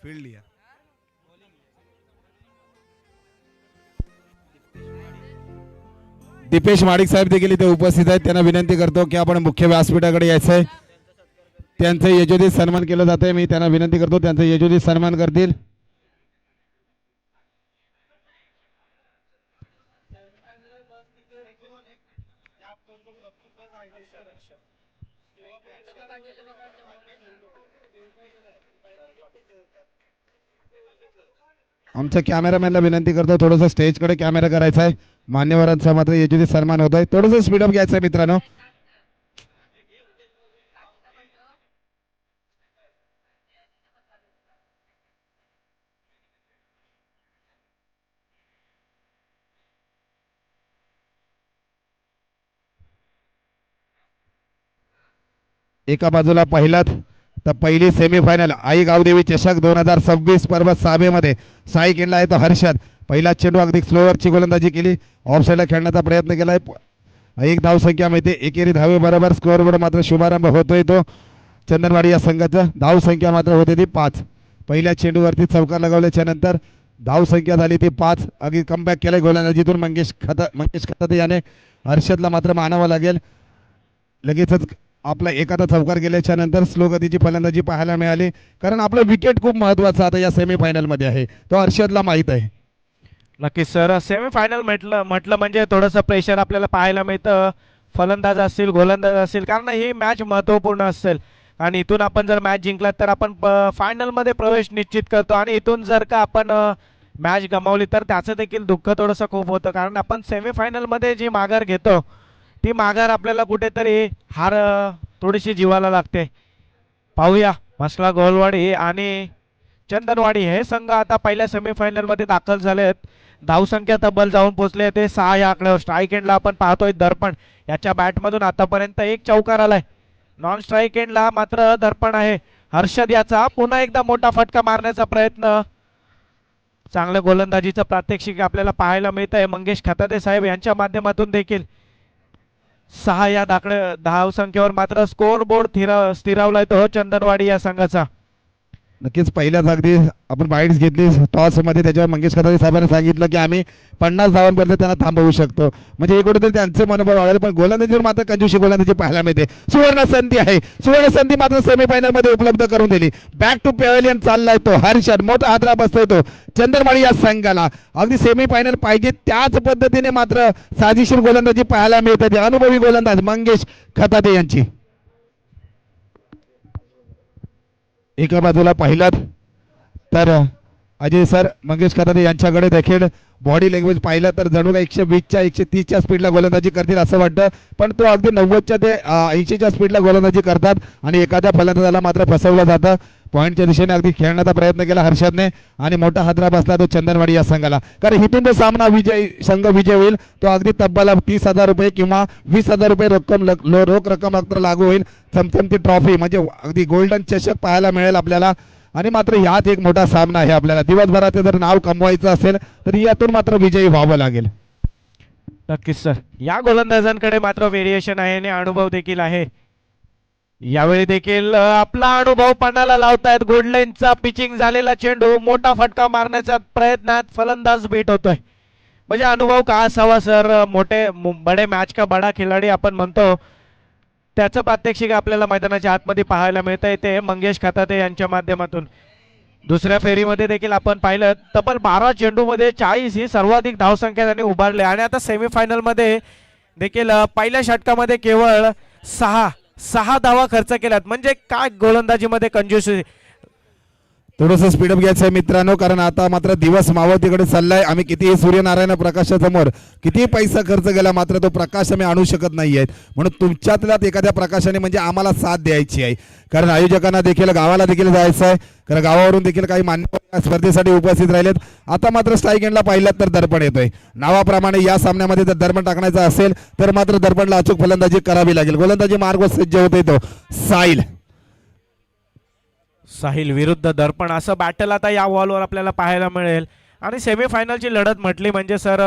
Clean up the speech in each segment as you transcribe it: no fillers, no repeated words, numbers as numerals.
Field लिया. दीपेश माडिक साहेब देखील इथे उपस्थित आहेत. त्यांना विनंती करतो की आपण मुख्य व्यासपीठाकडे यायचं आहे. त्यांचं यशोदीत सन्मान केलं जात आहे. मी त्यांना विनंती करतो त्यांचं यशोदीत सन्मान करतील. आमच्या कॅमेरामॅनला विनंती करतो थोडंसं स्टेजकडे कॅमेरा करायचा आहे. मान्यवरांचा मात्र यशोदीत सन्मान होत आहे. थोडंसं स्पीडअप घ्यायचं आहे मित्रांनो. एका बाजूला पहिलाच तर पहिली सेमीफायनल आई गावदेवी चषक 2026 पर्व साभेमध्ये साई केला आहे तो हर्षद. पहिला चेंडू अगदी स्लोवरची गोलंदाजी केली. ऑफ साईडला खेळण्याचा प्रयत्न केलाय. एक धावसंख्या मिळते एकेरी धावे बरोबर. स्कोअरवर मात्र शुभारंभ होतोय तो चंदनवाडी या संघाचा. धावसंख्या मात्र होते ती 5. पहिल्या चेंडूवरती चौकार लगावल्याच्या नंतर धावसंख्या झाली ती 5. अगदी कमबॅक केलाय गोलंदाजीतून मंगेश खताते याने. हर्षदला मात्र मानावं लागेल. लगेचच आपला एखादा चौकार गेल्याच्या नंतर स्लो गतीची फलंदाजी पाहायला मिळाली. कारण आपलं विकेट खूप महत्वाचा आता या सेमीफायनलमध्ये आहे तो हर्षदला माहीत आहे. नक्कीच सर. सेमीफायनल म्हटलं म्हणजे थोडंसं प्रेशर आपल्याला पाहायला मिळतं. फलंदाज असतील गोलंदाज असतील कारण ही मॅच महत्त्वपूर्ण असेल आणि इथून आपण जर मॅच जिंकलात तर आपण फायनलमध्ये प्रवेश निश्चित करतो आणि इथून जर का आपण मॅच गमावली तर त्याचं देखील दुःख थोडंसं खूप होतं कारण आपण सेमीफायनलमध्ये जी माघार घेतो ती माघार आपल्याला कुठेतरी हार थोडीशी जीवाला लागते. पाहूया मसला गोलवाडी आणि चंदनवाडी हे संघ आता पहिल्या सेमीफायनलमध्ये दाखल झाले आहेत. धावसंख्या तब्बल जाऊन पोहोचले ते 6 या आकड्यावर. स्ट्राईक एंडला आपण पाहतोय दर्पण याच्या बॅटमधून आतापर्यंत एक चौकार आलाय. नॉन स्ट्राईक एंडला मात्र दर्पण आहे. हर्षद याचा पुन्हा एकदा मोठा फटका मारण्याचा प्रयत्न. चांगल्या गोलंदाजीचं प्रात्यक्षिक आपल्याला पाहायला मिळत आहे मंगेश खताते साहेब यांच्या माध्यमातून देखील. 6 या धावसंख्येवर मात्र स्कोअर बोर्ड स्थिरावलाय तो चंदनवाडी या संघाचा. नक्कीच पहिल्याच अगदी आपण बाईट्स घेतली टॉसमध्ये. त्याच्यावर मंगेश खताते साहेबांनी सांगितलं की आम्ही 50 धावांपर्यंत त्यांना थांबवू शकतो. म्हणजे हे कुठेतरी त्यांचे मनोबल वाढेल. पण गोलंदाजीवर मात्र कंजूशी गोलंदाजी पाहायला मिळते. सुवर्ण संधी आहे. सुवर्ण संधी मात्र सेमीफायनलमध्ये उपलब्ध करून दिली. बॅक टू पॅव्हलियन चाललाय तो हर्षद. मोठा हादरा बसतोय तो चंदनवाडी या संघाला. अगदी सेमीफायनल पाहिजे त्याच पद्धतीने मात्र साजेशीर गोलंदाजी पाहायला मिळते. अनुभवी गोलंदाज मंगेश खताते यांची. एका बाजूला पाहिलात तर अजय सर मंगेश खताते यांच्याकडे देखील बॉडी लँग्वेज पाहिलं तर जणू का 120च्या 130च्या स्पीडला गोलंदाजी करतील असं वाटतं. पण तो अगदी 90च्या ते 80च्या स्पीडला गोलंदाजी करतात आणि एखाद्या फलंदाजाला मात्र फसवलं जातं. पॉईंटच्या दिशेने अगदी खेळण्याचा प्रयत्न केला हर्षदने आणि मोठा हादरा बसला तो चंदनवाडी या संघाला. कारण इथून जो सामना संघ विजय होईल तो अगदी तब्बल 30,000 रुपये किंवा 20,000 रुपये रोख रक्कम मात्र लागू होईल. चमचमती ट्रॉफी म्हणजे अगदी गोल्डन चषक पाहायला मिळेल आपल्याला. आणि मात्र यात एक मोठा सामना आहे आपल्याला. दिवसभराचं जर नाव कमवायचं असेल तर यातून मात्र विजयी व्हावं लागेल. नक्कीच सर. या गोलंदाजांकडे मात्र व्हेरिएशन आहे आणि अनुभव देखील आहे. यावेळी देखील आपला अनुभव पणाला लावतायत. गुडलाईनचा पिचिंग झालेला चेंडू मोठा फटका मारण्याच्या प्रयत्नात फलंदाज भेट होतोय. म्हणजे अनुभव का असावा सर. मोठे बडे मॅच का बडा खिलाडी आपण म्हणतो त्याचं प्रात्यक्षिक आपल्याला मैदानाच्या आतमध्ये पाहायला मिळत आहे ते मंगेश खताते यांच्या माध्यमातून. दुसऱ्या फेरीमध्ये देखील आपण पाहिलं तब्बल 12 चेंडूमध्ये 40 ही सर्वाधिक धावसंख्या त्यांनी उभारली आणि आता सेमीफायनलमध्ये देखील पहिल्या षटकामध्ये केवळ 6 धावा खर्च केल्यात. म्हणजे काय गोलंदाजीमध्ये कंजूसी. थोडंसं स्पीडअप घ्यायचं आहे मित्रांनो कारण आता मात्र दिवस मावळतीकडे चाललाय. आम्ही कितीही सूर्यनारायण प्रकाशासमोर कितीही पैसा खर्च केला मात्र तो प्रकाश आम्ही आणू शकत नाही आहेत. म्हणून तुमच्यातल्याच एखाद्या प्रकाशाने म्हणजे आम्हाला साथ द्यायची आहे. कारण आयोजकांना देखील गावाला देखील जायचं आहे. कारण गावावरून देखील काही मान्यवर स्पर्धेसाठी उपस्थित राहिलेत. आता मात्र स्ट्राईक एंडला पाहिलं तर दर्पण येतोय. नावाप्रमाणे या सामन्यामध्ये जर दर्पण टाकण्याचा असेल तर मात्र दर्पणला अचूक फलंदाजी करावी लागेल. गोलंदाजी मार्ग सज्ज होते तो साहिल विरुद्ध दर्पण असं बॅटल आता या वॉलवर आपल्याला पाहायला मिळेल. आणि सेमीफायनलची लढत म्हटली म्हणजे सर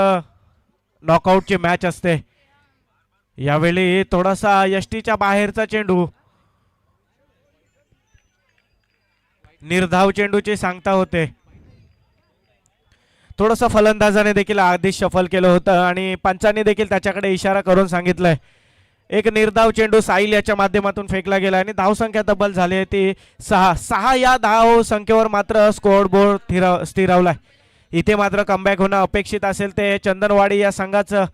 नॉकआउटची मॅच असते. यावेळी थोडासा यष्टीच्या बाहेरचा चेंडू. निर्धाव चेंडूची सांगता होते. थोडंसं फलंदाजाने देखील आधीच शफल केलं होतं आणि पंचांनी देखील त्याच्याकडे इशारा करून सांगितलंय. एक निर्धाव चेंडू साहिल याच्या माध्यमातून फेकला गेला आणि धावसंख्या तब्बल झाली आहे ती 6. या धाव संख्येवर मात्र स्कोअर बोर्ड स्थिरावलाय. इथे मात्र कमबॅक होणं अपेक्षित असेल ते चंदनवाडी या संघाचं.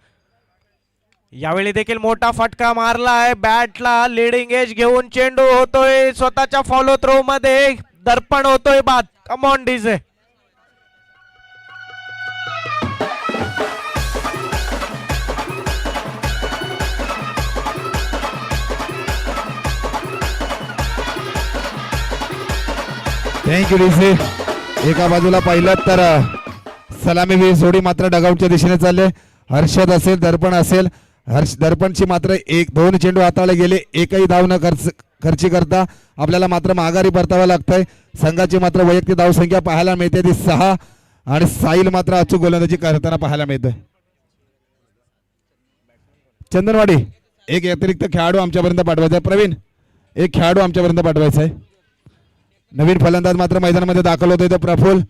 यावेळी देखील मोठा फटका मारलाय बॅटला. लिडिंग एज घेऊन चेंडू होतोय स्वतःच्या फॉलो थ्रो मध्ये. दर्पण होतोय बाद. कम ऑन डीजे. Thank you DC. एका बाजूला पाहिलं तर सलामीवीर जोडी मात्र डगआउटच्या दिशेने चालले. हर्षद असेल दर्पण असेल. दर्पणची मात्र 1-2 चेंडू हाताळले गेले. एकही धाव न खर्ची करता आपल्याला मात्र माघारी परतावं लागतंय. संघाची मात्र वैयक्तिक धावसंख्या पाहायला मिळते ती 6 आणि साहिल मात्र अचूक गोलंदाजी करताना पाहायला मिळतोय. चंदनवाडी एक अतिरिक्त खेळाडू आमच्यापर्यंत पाठवायचा आहे. प्रवीण एक खेळाडू आमच्यापर्यंत पाठवायचा आहे. नवीन फलंदाज मात्र मैदानामध्ये दाखल होतोय तो प्रफुल्ल.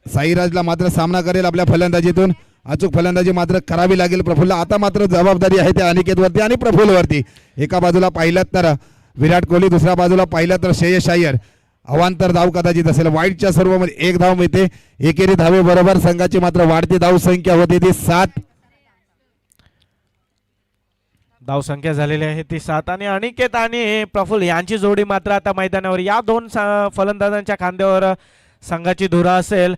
साईराजला मात्र सामना करेल आपल्या फलंदाजीतून. अचूक फलंदाजी मात्र करावी लागेल प्रफुल्लला. आता मात्र जबाबदारी आहे त्या अनिकेतवरती आणि प्रफुल्लवरती. एका बाजूला पाहिलं तर विराट कोहली, दुसऱ्या बाजूला पाहिलं तर श्रेयस अय्यर. अवांतर धाव कदाचित असेल. वाईटच्या सर्वमध्ये 1 धाव मिळते. एकेरी धावे बरोबर संघाची मात्र वाढती धाव संख्या होते ती 7. धावसंख्या झालेली आहे ती 7 आणि अनिकेत आणि प्रफुल्ल यांची जोडी मात्र आता मैदानावर. या 2 फलंदाजांच्या खांद्यावर संघाची धुरा असेल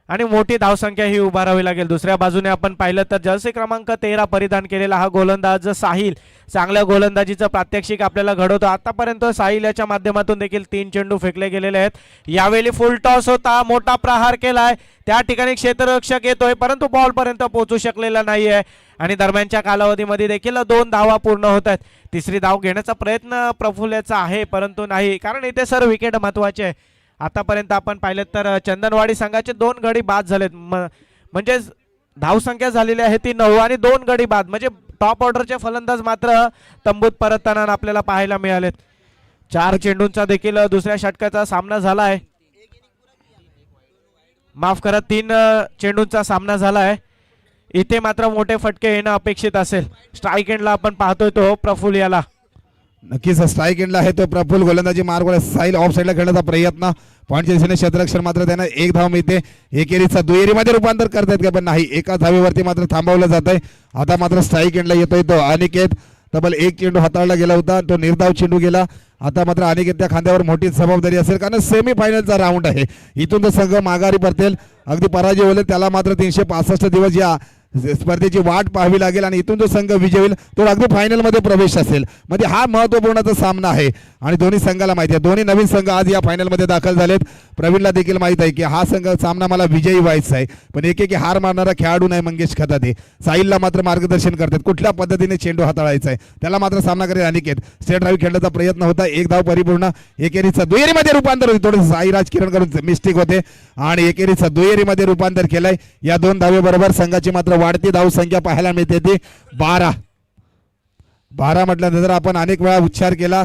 आणि मोठी धावसंख्या ही उभारावी लागेल. दुसऱ्या बाजूने आपण पाहिलं तर जर्सी क्रमांक 13 परिधान केलेला हा गोलंदाज साहिल चांगल्या गोलंदाजीचं प्रात्यक्षिक आपल्याला घडवतो. आतापर्यंत साहिल याच्या माध्यमातून देखील 3 चेंडू फेकले गेलेले आहेत. यावेळी फुल टॉस होता. मोठा प्रहार केलाय. त्या ठिकाणी क्षेत्ररक्षक येतोय परंतु बॉल पर्यंत पोहोचू शकलेला नाहीये आणि दरम्यानच्या कालावधीमध्ये देखील 2 धावा पूर्ण होत आहेत. तिसरी धाव घेण्याचा प्रयत्न प्रफुल्लचा आहे परंतु नाही, कारण इथे सर विकेट महत्वाचे आहे. आतापर्यंत आपण पाहिलं तर चंदनवाडी संघाचे 2 गडी बाद झालेत. म्हणजे धावसंख्या झालेली आहे ती 9 आणि 2 गडी बाद. म्हणजे टॉप ऑर्डरचे फलंदाज मात्र तंबूत परतताना आपल्याला पाहायला मिळालेत. 4 चेंडूंचा देखील दुसऱ्या षटकाचा सामना झाला आहे. माफ करा, 3 चेंडूंचा सामना झाला आहे. इथे मात्र मोठे फटके येणं अपेक्षित असेल. स्ट्राईक एंडला आपण पाहतोय तो प्रफुल्ल याला. नक्कीच स्ट्राईक एंडला आहे तो प्रफुल्ल. गोलंदाजी मार्ग साहिल ऑफ साईडला खेळण्याचा प्रयत्न. पॉईंटच्या दिशेने क्षेत्ररक्षण मात्र त्यांना 1 धाव मिळते. एकेरीचा दुहेरीमध्ये रूपांतर करतायत का पण नाही. एका धावेवरती मात्र थांबवलं जात आहे. आता मात्र स्ट्राईक एंडला येतोय तो अनिकेत. तब्बल 1 चेंडू हाताळला गेला होता, तो निर्धाव चेंडू गेला. आता मात्र अनिकेत त्या खांद्यावर मोठी जबाबदारी असेल कारण सेमीफायनलचा राऊंड आहे. इथून तर संघ माघारी परतेल. अगदी पराजय होईल त्याला मात्र 365 दिवस या स्पर्धेची वाट पाहावी लागेल आणि इथून जो संघ विजय होईल तो अगदी फायनलमध्ये प्रवेश असेल. म्हणजे हा महत्त्वपूर्णचा सामना आहे आणि दोन्ही संघाला माहिती आहे. दोन्ही नवीन संघ आज या फायनलमध्ये दाखल झालेत. प्रवीणला देखील माहित आहे की हा संघ सामना मला विजयी व्हायचा आहे, पण एकेकी हार मारणारा खेळाडू नाही मंगेश खताते. साहिलला मात्र मार्गदर्शन करतात कुठल्या पद्धतीने चेंडू हाताळायचा आहे. त्याला मात्र सामना करेल अनिकेत. स्ट्रेट ड्राईव्ह खेळण्याचा प्रयत्न होता. 1 धाव परिपूर्ण. एकेरीचा दुहेरीमध्ये रूपांतर होते. थोडे साईराज किरण करून मिस्टेक होते आणि एकेरीचा दुहेरीमध्ये रूपांतर केलंय. या 2 धावेबरोबर संघाची मात्र वाढती धाव संख्या पाहायला मिळते ती 12. म्हटल्यानंतर आपण अनेक वेळा उच्चार केला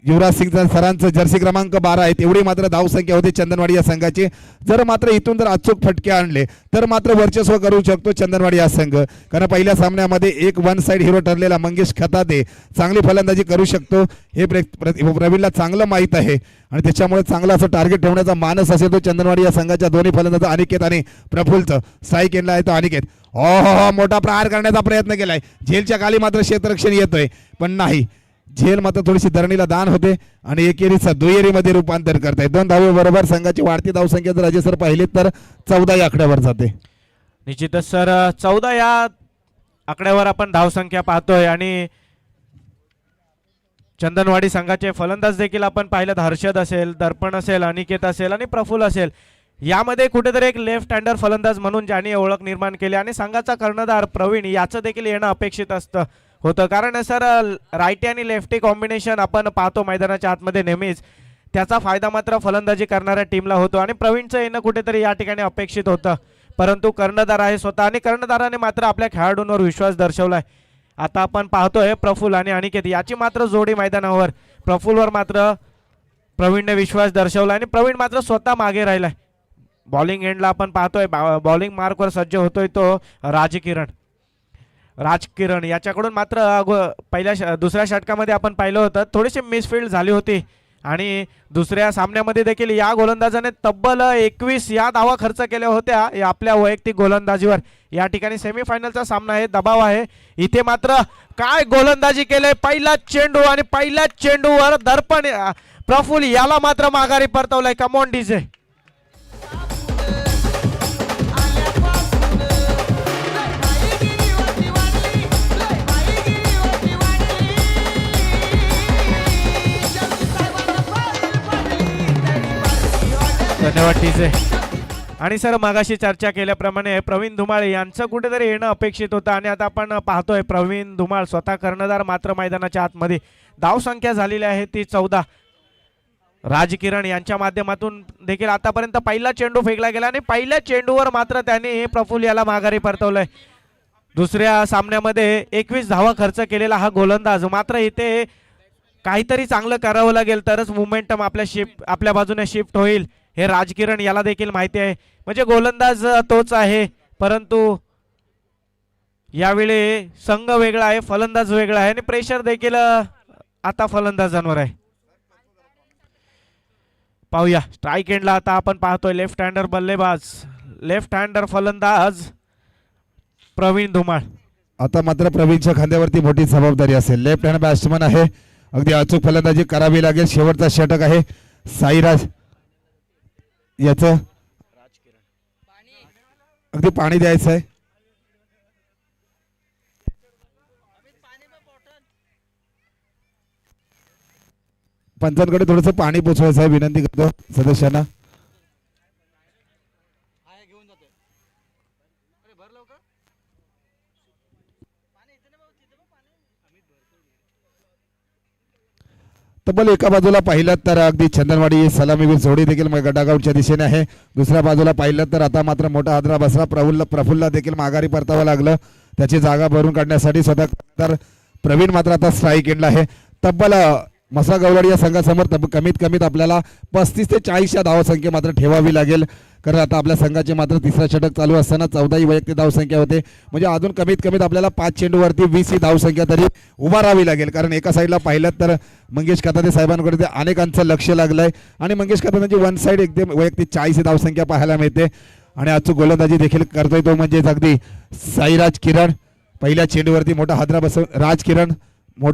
युवराज सिंग सरांचं जर्सी क्रमांक 12 आहे तेवढी मात्र धाव संख्या होती चंदनवाडी या संघाची. जर मात्र इथून जर अचूक फटके आणले तर मात्र वर्चस्व करू शकतो चंदनवाडी हा संघ. कारण पहिल्या सामन्यामध्ये एक 1 साइड हिरो ठरलेला मंगेश खताते चांगली फलंदाजी करू शकतो हे प्रवीणला चांगलं माहीत आहे आणि त्याच्यामुळे चांगलं असं टार्गेट ठेवण्याचा मानस असेल तो चंदनवाडी या संघाच्या दोन्ही फलंदाज अनिकेत आणि प्रफुल्लचं. स्ट्राईक एंडला आहे तो अनिकेत. मोठा प्रहार करण्याचा प्रयत्न केलाय. झेलच्या खाली मात्र क्षेत्ररक्षण येतोय पण नाही. झेल मात्र थोडीशी धरणीला दान होते आणि एकेरीचा दुहेरीमध्ये रूपांतर करताय. 2 धावे बरोबर संघाची वाढती धावसंख्या जर अजय सर पाहिली तर 14 या आकड्यावर जाते. निश्चितच सर 14 या आकड्यावर आपण धावसंख्या पाहतोय आणि चंदनवाडी संघाचे फलंदाज देखील आपण पाहिलं. हर्षद असेल, दर्पण असेल, अनिकेत असेल आणि प्रफुल्ल असेल. यामध्ये कुठेतरी एक लेफ्ट हँडर फलंदाज म्हणून ज्यांनी ओळख निर्माण केली आणि संघाचा कर्णधार प्रवीण याचं देखील येणं अपेक्षित होतं. कारण सर राईटी आणि लेफ्टी कॉम्बिनेशन आपण पाहतो मैदानाच्या आतमध्ये नेहमीच. त्याचा फायदा मात्र फलंदाजी करणाऱ्या टीमला होतो आणि प्रवीणचं येणं कुठेतरी या ठिकाणी अपेक्षित होतं. परंतु कर्णधार आहे स्वतः आणि कर्णधाराने मात्र आपल्या खेळाडूंवर विश्वास दर्शवलाय. आता आपण पाहतोय प्रफुल्ल आणि अनिकेत याची मात्र जोडी मैदानावर. प्रफुल्लवर मात्र प्रवीणने विश्वास दर्शवला आणि प्रवीण मात्र स्वतः मागे राहिलाय. बॉलिंग एंडला आपण पाहतोय बॉलिंग मार्कवर सज्ज होतोय तो राजकिरण याच्याकडून मात्र दुसऱ्या षटकामध्ये आपण पाहिलं होतं थोडीशी मिसफिल्ड झाली होती आणि दुसऱ्या सामन्यामध्ये देखील या गोलंदाजाने तब्बल 21 या धावा खर्च केल्या होत्या आपल्या वैयक्तिक गोलंदाजीवर. या ठिकाणी सेमीफायनलचा सामना आहे, दबाव आहे. इथे मात्र काय गोलंदाजी केले, पहिला चेंडू आणि पहिल्या चेंडूवर दर्पण प्रफुल्ल याला मात्र माघारी परतवलंय. Come on DJ. धन्यवाद डीजे. आणि सर मगाशी चर्चा केल्याप्रमाणे प्रवीण धुमाळ यांचं कुठेतरी येणं अपेक्षित होतं आणि आता आपण पाहतोय प्रवीण धुमाळ स्वतः कर्णधार मात्र मैदानाच्या आतमध्ये. धावसंख्या झालेली आहे ती 14. राजकिरण यांच्या माध्यमातून देखील आतापर्यंत पहिला चेंडू फेकला गेला आणि पहिल्या चेंडूवर मात्र त्यांनी प्रफुल्ल याला माघारी परतवलंय. दुसऱ्या सामन्यामध्ये 21 धावा खर्च केलेला हा गोलंदाज मात्र इथे काहीतरी चांगलं करावं लागेल तरच मोमेंटम आपल्या बाजूने शिफ्ट होईल हे राजकिरण याला देखील माहिती आहे. म्हणजे गोलंदाज तोच आहे परंतु यावेळी संघ वेगळा आहे, फलंदाज वेगळा आहे आणि प्रेशर देखील आता फलंदाजांवर आहे. पाहूया स्ट्राईक एंडला आता आपण पाहतोय लेफ्ट हँडर बल्लेबाज, लेफ्ट हँडर फलंदाज प्रवीण धुमाळ. आता मात्र प्रवीणच्या खांद्यावरती मोठी जबाबदारी असेल. लेफ्ट हँड बॅट्समन आहे, अगदी अचूक फलंदाजी करावी लागेल. शेवटचा षटक आहे साईराज याचं, अगदी पाणी द्यायचं आहे. पंचांकडे थोडस पाणी पोचवायचं आहे, विनंती करतो सदस्यांना. तब्बल एका बाजूला पाहिलं तर अगदी चंदनवाडी सलामीवीर जोडी देखील गटागावच्या दिशेने आहे. दुसऱ्या बाजूला पाहिलं तर आता मात्र मोठा हादरा बसला. प्रफुल्लला देखील माघारी परतावं लागलं त्याची जागा भरून काढण्यासाठी. स्वतः प्रवीण मात्र आता स्ट्राईक एंडला आहे. तब्बल मसा गवलाडी या संघासमोर कमीत कमीत आपल्याला 35 ते 40 या धावसंख्या मात्र ठेवावी लागेल. कारण आता आपल्या संघाचे मात्र तिसरा षटक चालू असताना 14 वैयक्तिक धावसंख्या होते. म्हणजे अजून कमीत कमीत आपल्याला 5 चेंडूवरती 20 ही धावसंख्या तरी उभारावी लागेल. कारण एका साईडला पाहिलं तर मंगेश कतादे साहेबांकडे ते अनेकांचं लक्ष लागलंय आणि मंगेश कतादेंची वन साईड एकदम वैयक्तिक 40 ही धावसंख्या पाहायला मिळते. आणि अचूक गोलंदाजी देखील करतोय तो म्हणजेच अगदी साईराज किरण. पहिल्या चेंडूवरती मोठा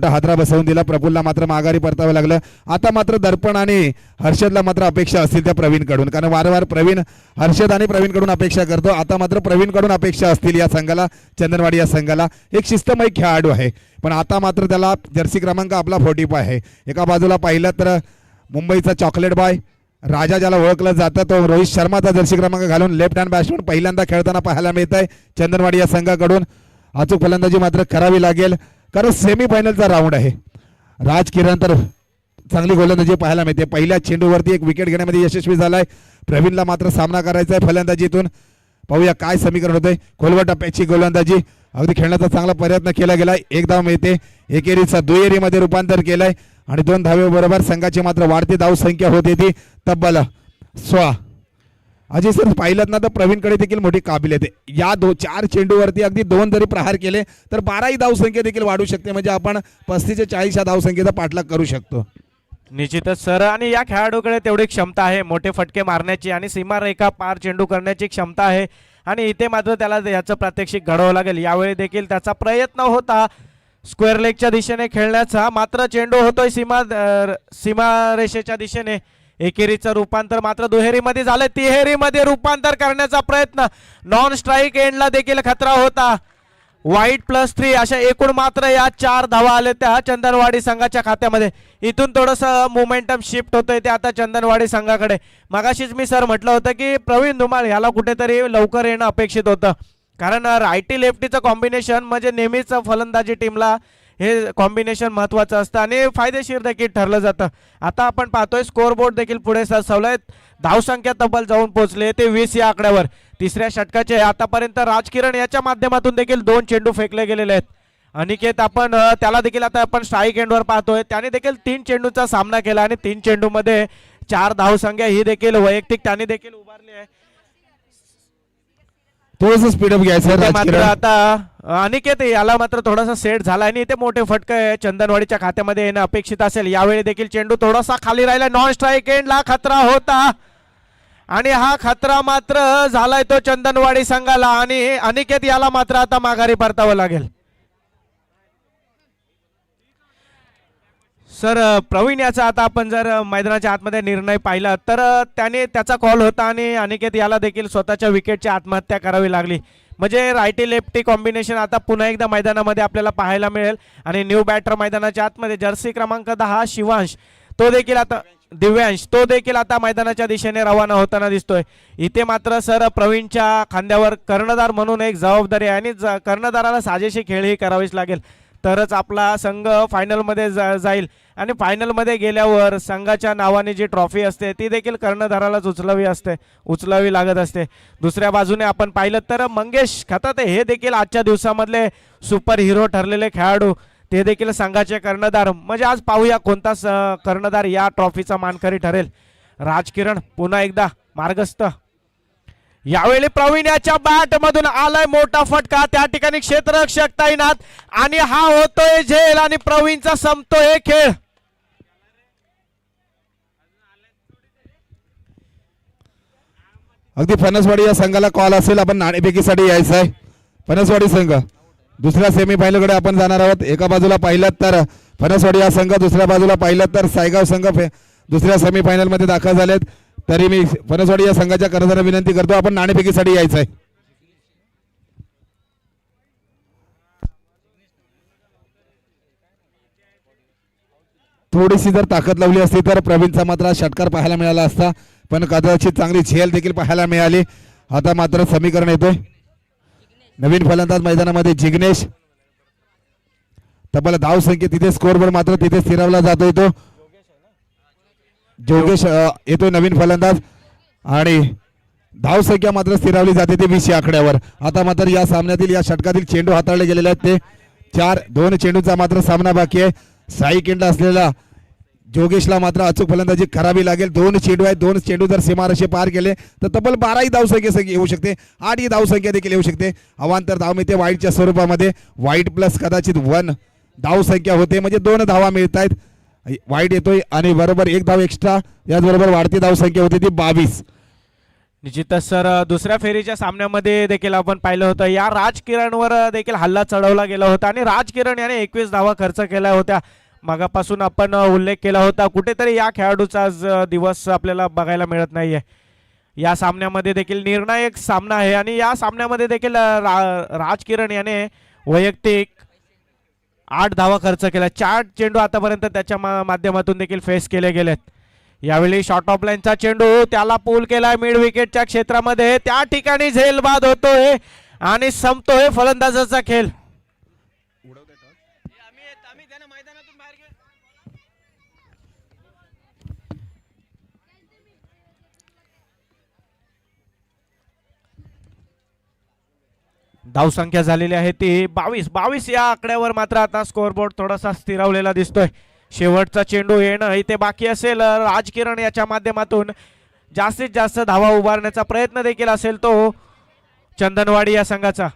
हादरा बसवून दिला. प्रफुल्लला मात्र माघारी परतावं लागलं. आता मात्र दर्पण आणि हर्षदला मात्र अपेक्षा असतील त्या प्रवीणकडून, कारण वारंवार प्रवीण हर्षद आणि प्रवीणकडून अपेक्षा करतो. आता मात्र प्रवीणकडून अपेक्षा असतील या संघाला, चंदनवाडी या संघाला. एक शिस्तमय खेळाडू आहे पण आता मात्र त्याला जर्सी क्रमांक आपला 45 आहे. एका बाजूला पाहिलं तर मुंबईचा चॉकलेट बॉय राजा ज्याला ओळखलं जातं तो रोहित शर्माचा जर्सी क्रमांक घालून लेफ्ट हँड बॅट्समन पहिल्यांदा खेळताना पाहायला मिळत आहे चंदनवाडी या संघाकडून. अचूक फलंदाजी मात्र करावी लागेल कारण सेमीफायनलचा राऊंड आहे. राजकिरण तर चांगली गोलंदाजी पाहायला मिळते. पहिल्या चेंडूवरती एक विकेट घेण्यामध्ये यशस्वी झालाय. प्रवीणला मात्र सामना करायचा आहे फलंदाजीतून. पाहूया काय समीकरण होतंय. खोलवर टप्प्याची गोलंदाजी अगदी खेळण्याचा चांगला प्रयत्न केला गेलाय. एक धाव मिळते. एकेरीचा दुहेरीमध्ये रूपांतर केलंय आणि 2 धावेबरोबर संघाची मात्र वाढती धावसंख्या होते ती तब्बल 16. अजय सर पाहिलं ना तर प्रवीणकडे देखील मोठी काबिलियत आहे. या 4 चेंडूवरती अगदी 2 जरी प्रहार केले तर 12 ही धावसंख्या देखील वाढू शकते. म्हणजे आपण 35 ते 40 या धावसंख्येचा पाठलाग करू शकतो. निश्चितच सर. आणि या खेळाडूकडे तेवढी क्षमता आहे मोठे फटके मारण्याची आणि सीमारेखा पार चेंडू करण्याची क्षमता आहे. आणि इथे मात्र त्याला याचं प्रात्यक्षिक घडवावं लागेल. यावेळी देखील त्याचा प्रयत्न होता स्क्वेअर लेगच्या दिशेने खेळण्याचा, मात्र चेंडू होतोय सीमारेषेच्या दिशेने. एकेरीचं रूपांतर मात्र दुहेरीमध्ये झालं. तिहेरीमध्ये रूपांतर करण्याचा प्रयत्न. नॉन स्ट्राईक एंडला देखील खतरा होता. वाईट +3 अशा एकूण मात्र या 4 धावा आल्या त्या चंदनवाडी संघाच्या खात्यामध्ये. इथून थोडंसं मोमेंटम शिफ्ट होतंय ते आता चंदनवाडी संघाकडे. मगाशीच मी सर म्हटलं होतं की प्रवीण धुमाळ याला कुठेतरी लवकर येणं अपेक्षित होतं कारण रायटी लेफ्टीचं कॉम्बिनेशन म्हणजे नेहमीच फलंदाजी टीमला हे कॉम्बिनेशन महत्त्वाचं असतं आणि फायदेशीर देखील ठरलं जातं. आता आपण पाहतोय स्कोअरबोर्ड देखील पुढे सरसावलाय. धावसंख्या तब्बल जाऊन पोहोचले ते 20 या आकड्यावर. तिसऱ्या षटकाचे आतापर्यंत राजकिरण याच्या माध्यमातून देखील 2 चेंडू फेकले गेलेले आहेत. अनिकेत आपण त्याला देखील आता आपण स्ट्राईक एंडवर पाहतोय. त्याने देखील 3 चेंडूचा सामना केला आणि 3 चेंडूमध्ये 4 धावसंख्या ही देखील वैयक्तिक त्याने देखील उभारली आहे. थोडंसं स्पीडअप घ्यायचं इथे मात्र राजकिरण. आता अनिकेत याला मात्र थोडासा सेट झाला आणि इथे मोठे फटके चंदनवाडीच्या खात्यामध्ये येणं अपेक्षित असेल. यावेळी देखील चेंडू थोडासा खाली राहिला. नॉन स्ट्राईक एंडला खतरा होता आणि हा खतरा मात्र झालाय तो चंदनवाडी संघाला आणि अनिकेत याला मात्र आता माघारी परतावं लागेल. सर प्रवीण याचा आता आपण जर मैदानाच्या आतमध्ये निर्णय पाहिला तर त्याने त्याचा कॉल होता आणि अनिकेत याला देखील स्वतःच्या विकेटची आत्महत्या करावी लागली. म्हणजे रायटी लेफ्टी कॉम्बिनेशन आता पुन्हा एकदा मैदानामध्ये आपल्याला पाहायला मिळेल. आणि न्यू बॅटर मैदानाच्या आतमध्ये जर्सी क्रमांक 10 शिवांश तो देखील आता दिव्यांश तो देखील आता मैदानाच्या दिशेने रवाना होताना दिसतोय. इथे मात्र सर प्रवीणच्या खांद्यावर कर्णधार म्हणून एक जबाबदारी आहे आणि कर्णधाराला साजेशी खेळही करावीच लागेल तरच आपला संघ फायनलमध्ये जाईल. आणि फायनलमध्ये गेल्यावर संघाच्या नावाने जी ट्रॉफी असते ती देखील कर्णधारालाच उचलावी लागत असते. दुसऱ्या बाजूने आपण पाहिलं तर मंगेश खताते हे देखील आजच्या दिवसामधले सुपर हिरो ठरलेले खेळाडू ते देखील संघाचे कर्णधार. म्हणजे आज पाहूया कोणता कर्णधार या ट्रॉफीचा मानकरी ठरेल. राजकिरण पुन्हा एकदा मार्गस्थ. यावेळी प्रवीण याच्या बॅट मधून आलाय मोठा फटका. त्या ठिकाणी क्षेत्ररक्षक तैनात आणि हा होतोय झेल आणि प्रवीणचा संपतोय खेळ. अगदी फणसवाडी या संघाला कॉल असेल आपण नाणेफेकीसाठी यायचं आहे. फणसवाडी संघ दुसऱ्या सेमीफायनलकडे आपण जाणार आहोत. एका बाजूला पाहिलं तर फणसवाडी हा संघ, दुसऱ्या बाजूला पाहिलं तर सायगाव संघ दुसऱ्या सेमीफायनल मध्ये दाखल झालेत. तरी मी फणसवाडी या संघाच्या कर्णधारांना विनंती करतो आपण नाणेफेकीसाठी यायचं आहे. थोडीशी जर ताकद लावली असती तर प्रवीणचा मात्र षटकार पाहायला मिळाला असता, पण कदाचित चांगली झेल देखील पाहायला मिळाली. आता मात्र समीकरण येतोय. नवीन फलंदाज मैदानामध्ये जिग्नेश. तब्बल धाव संख्या तिथे स्कोरबोर्ड मात्र तिथे स्थिरावला जातोय. तो जोगेश येतोय नवीन फलंदाज आणि धाव संख्या मात्र स्थिरावली जाते ते 20 आकड्यावर. आता मात्र या सामन्यातील या षटकातील चेंडू हाताळले गेलेले आहेत ते 4-2 चेंडूचा मात्र सामना बाकी आहे. साई किंडला असलेला जोगेशला मात्र अचूक फलंदाजी करावी लागेल. 2 चेंडू आहेत. 2 चेंडू जर सीमारेषे पार केले तर तब्बल 12 धाव संख्या येऊ शकते. 8 धाव संख्या देखील येऊ शकते. अवांतर धाव मिळते वाईटच्या स्वरूपामध्ये. वाईट प्लस कदाचित 1 धाव संख्या होते म्हणजे 2 धावा मिळत आहेत. वाईट येतोय आणि बरोबर 1 धाव एक्स्ट्रा. याचबरोबर वाढती धाव संख्या होती ती 22. निश्चितच सर दुसऱ्या फेरीच्या सामन्यामध्ये देखील आपण पाहिलं होतं या राजकिरणवर देखील हल्ला चढवला गेला होता आणि राजकिरण याने 21 धावा खर्च केल्या होत्या. मागापासून आपण उल्लेख केला होता. कुठेतरी या खेळाडूचा आज दिवस आपल्याला बघायला मिळत नाहीये. या सामन्यामध्ये देखील निर्णायक सामना आहे आणि या सामन्यामध्ये देखील राजकिरण याने वैयक्तिक 8 धावा खर्च केला. 4 चेंडू आतापर्यंत त्याच्या माध्यमातून देखील फेस केले गेलेत. यावेळी शॉर्ट ऑफ लाईनचा चेंडू त्याला पूल केलाय मिड विकेटच्या क्षेत्रामध्ये. त्या ठिकाणी झेल बाद होतोय आणि संपतोय फलंदाजाचा खेळ. धावसंख्या झालेली आहे ती 22 या आकड्यावर मात्र आता स्कोअरबोर्ड थोडासा स्थिरावलेला दिसतोय. शेवटचा चेंडू येणं इथे बाकी असेल. राजकिरण याच्या माध्यमातून जास्तीत जास्त धावा उभारण्याचा प्रयत्न देखील असेल तो चंदनवाडी या संघाचा.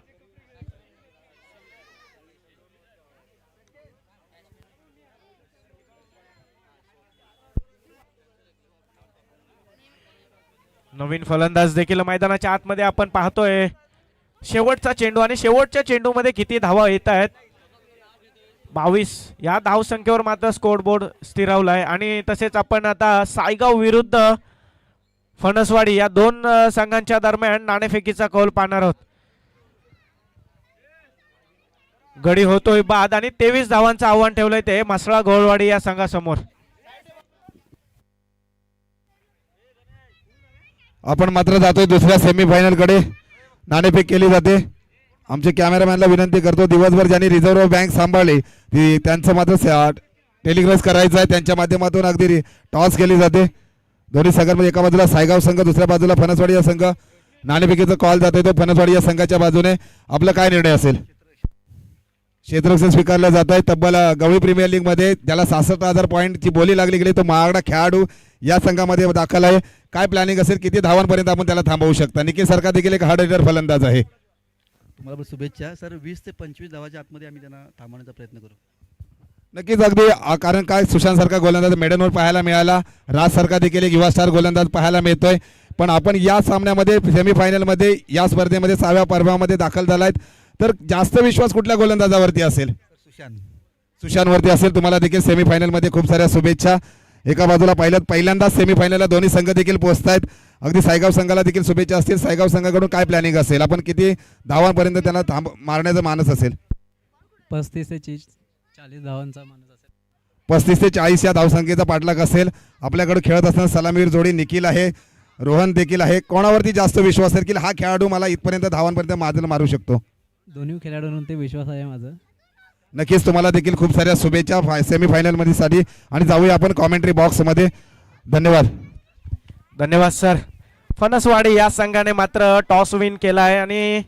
नवीन फलंदाज देखील मैदानाच्या आतमध्ये आपण पाहतोय. शेवटचा चेंडू आणि शेवटच्या चेंडूमध्ये किती धावा येत आहेत 22 या धाव संख्येवर मात्र स्कोअरबोर्ड स्थिरावलाय. आणि तसेच आपण आता सायगाव विरुद्ध फणसवाडी या 2 संघांच्या दरम्यान नाणेफेकीचा कौल पाहणार आहोत. गडी होतोय बाद आणि 23 धावांचं आव्हान ठेवलंय ते म्हसळा गोळवाडी या संघासमोर. आपण मात्र जातोय दुसऱ्या सेमीफायनल कडे. नाणेफेक केली जाते. आमचे कॅमेरामॅनला विनंती करतो दिवसभर ज्यांनी रिझर्व्ह बँक सांभाळली त्यांचं मात्र टेलिग्रास करायचं आहे. त्यांच्या माध्यमातून अगदी टॉस केली जाते. दोन्ही संघांमध्ये एका बाजूला सायगाव संघ दुसऱ्या बाजूला फणसवाडी या संघ. नाणेफेकीचा कॉल जातोय तो फणसवाडी या संघाच्या बाजूने. आपला काय निर्णय असेल? क्षेत्ररक्षण स्वीकारलं जात आहे. तब्बल गवळी प्रीमियर लीग मध्ये त्याला 66,000 पॉईंटची बोली लागली गेली. तो महागडा खेळाडू या संघामध्ये दाखल आहे. काय प्लॅनिंग असेल, किती धावांपर्यंत आपण त्याला थांबवू शकता? निखिल सरकार देखील एक हार्ड हिटर फलंदाज आहे. तुम्हाला पण शुभेच्छा सर. 20 ते 25 धावाच्या आतमध्ये आम्ही त्यांना थांबवण्याचा प्रयत्न करू. नक्कीच अगदी कारण काय सुशांत सारखा गोलंदाज मेडनवर पाहायला मिळाला. राज सारखा देखील एक युवा स्टार गोलंदाज पाहायला मिळतोय. पण आपण या सामन्यामध्ये सेमीफायनलमध्ये या स्पर्धेमध्ये 6व्या पर्वामध्ये दाखल झालायत, तर जास्त विश्वास कुठल्या गोलंदाजावरती असेल? सुशांतवरती असेल. तुम्हाला देखील सेमीफायनलमध्ये खूप साऱ्या शुभेच्छा. एका बाजूला पहिल्यांदाच सेमीफायनलला दोन्ही संघ देखील पोहोचतायत. अगदी सायगाव संघाला देखील शुभेच्छा असतील. सायगाव संघाकडून काय प्लॅनिंग असेल? आपण किती धावांपर्यंत त्यांना मारण्याचा मानस असेल? 35 ते 40 धावांचा मानस असेल. 35 ते 40 या धावसंख्येचा पाठलाग असेल. आपल्याकडे खेळत असताना सलामीर जोडी निखिल आहे, रोहन देखील आहे. कोणावरती जास्त विश्वास आहे की हा खेळाडू मला इथपर्यंत धावांपर्यंत मारू शकतो? दोन्ही खेळाडूंवरती विश्वास आहे माझा. नक्कीच तुम्हाला देखील खूप साऱ्या शुभेच्छा सेमीफायनलमध्ये साठी. आणि जाऊया आपण कॉमेंट्री बॉक्समध्ये. धन्यवाद. धन्यवाद सर. फणसवाडी या संघाने मात्र टॉस विन केला आहे आणि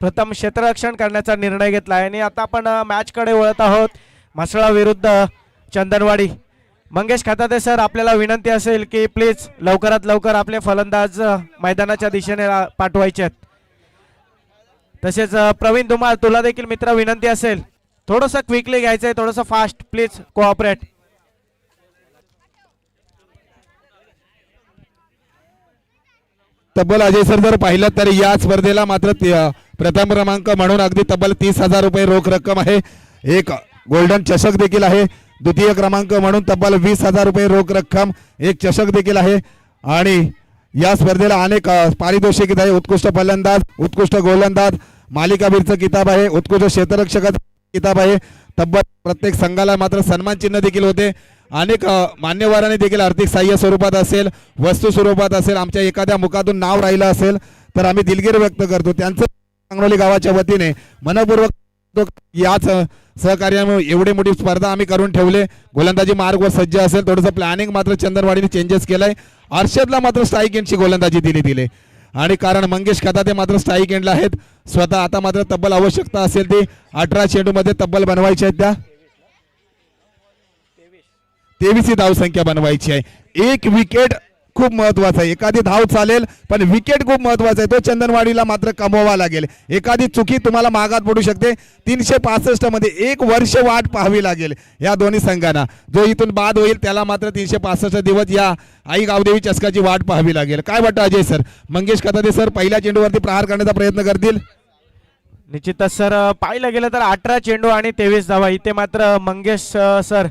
प्रथम क्षेत्ररक्षण करण्याचा निर्णय घेतला आहे. आणि आता आपण मॅचकडे वळत आहोत. म्हसळा विरुद्ध चंदनवाडी. मंगेश खताते सर, आपल्याला विनंती असेल की प्लीज लवकरात लवकर आपले फलंदाज मैदानाच्या दिशेने पाठवायचे आहेत. तसेच प्रवीण धुमाळ, तुला देखील मित्र विनंती असेल, थोडंसं क्विकली घ्यायचं आहे, थोडंसं फास्ट, प्लीज कोऑपरेट. तब्बल अजय सर जर पाहिलं तर या स्पर्धेला मात्र प्रथम क्रमांक म्हणून अगदी तब्बल 30,000 रुपये रोख रक्कम आहे. एक गोल्डन चषक देखील आहे. द्वितीय क्रमांक म्हणून तब्बल 20,000 रुपये रोख रक्कम, एक चषक देखील आहे. आणि या स्पर्धेला अनेक पारितोषिक आहे. उत्कृष्ट फलंदाज, उत्कृष्ट गोलंदाज, मालिकावीरचं किताब आहे, उत्कृष्ट क्षेत्ररक्षकाचं किताब आहे. तब्बल प्रत्येक संघाला मात्र सन्मान चिन्ह देखील होते. अनेक मान्यवरांनी देखील आर्थिक सहाय्य स्वरूपात असेल, वस्तू स्वरूपात असेल, आमच्या एखाद्या मुखातून नाव राहिलं असेल तर आम्ही दिलगिरी व्यक्त करतो. त्यांचं सांगरोली गावाच्या वतीने मनपूर्वक याच सहकार्यामुळे एवढी मोठी स्पर्धा आम्ही करून ठेवले. गोलंदाजी मार्गवर सज्ज असेल. थोडंसं प्लॅनिंग मात्र चंदनवाडीने चेंजेस केलंय. अर्षदला मात्र स्ट्राईक एंडची गोलंदाजी दिली आणि कारण मंगेश खताते मात्र स्ट्राईक एंडला आहेत स्वतः. आता मात्र तब्बल आवश्यकता असेल ती 18 चेंडूमध्ये तब्बल बनवायची आहेत. त्या 23 ही धावसंख्या बनवायची आहे. एक विकेट खूप महत्वाचा आहे. एखादी धाव चालेल पण विकेट खूप महत्वाचा आहे. तो चंदनवाडीला मात्र कमवावा लागेल. एखादी चुकी तुम्हाला मागात पडू शकते. 365 मध्ये 1 वर्ष वाट पाहावी लागेल या दोन्ही संघांना. जो इथून बाद होईल त्याला मात्र 365 दिवस या आई गावदेवी चषकाची वाट पाहावी लागेल. काय वाटतं अजय सर? मंगेश खताते सर पहिल्या चेंडूवरती प्रहार करण्याचा प्रयत्न करतील? निश्चितच सर, पाहिलं गेलं तर 18 चेंडू आणि 23 धावा. इथे मात्र मंगेश सर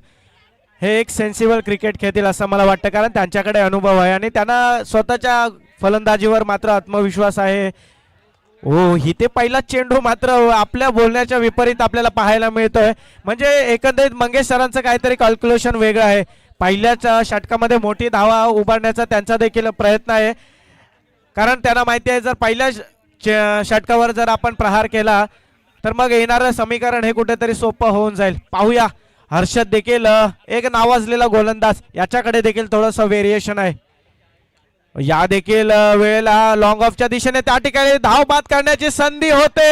हे एक सेन्सिबल क्रिकेट खेळतील असं मला वाटतं, कारण त्यांच्याकडे अनुभव आहे आणि त्यांना स्वतःच्या फलंदाजीवर मात्र आत्मविश्वास आहे. हो, इथे पहिला चेंडू मात्र आपल्या बोलण्याच्या विपरीत आपल्याला पाहायला मिळतोय. म्हणजे एकंदरीत मंगेश सरांचं काहीतरी कॅल्क्युलेशन वेगळं आहे. पहिल्याच षटकामध्ये मोठी धावा उभारण्याचा त्यांचा देखील प्रयत्न आहे, कारण त्यांना माहिती आहे जर पहिल्या षटकावर जर आपण प्रहार केला तर मग येणारं समीकरण हे कुठेतरी सोपं होऊन जाईल. पाहूया, हर्षद देखील एक नावाजलेला गोलंदाज, याच्याकडे देखील थोडंसं व्हेरिएशन आहे. या देखील वेळेला लॉंग ऑफच्या दिशेने त्या ठिकाणी धाव बाद करण्याची संधी होते.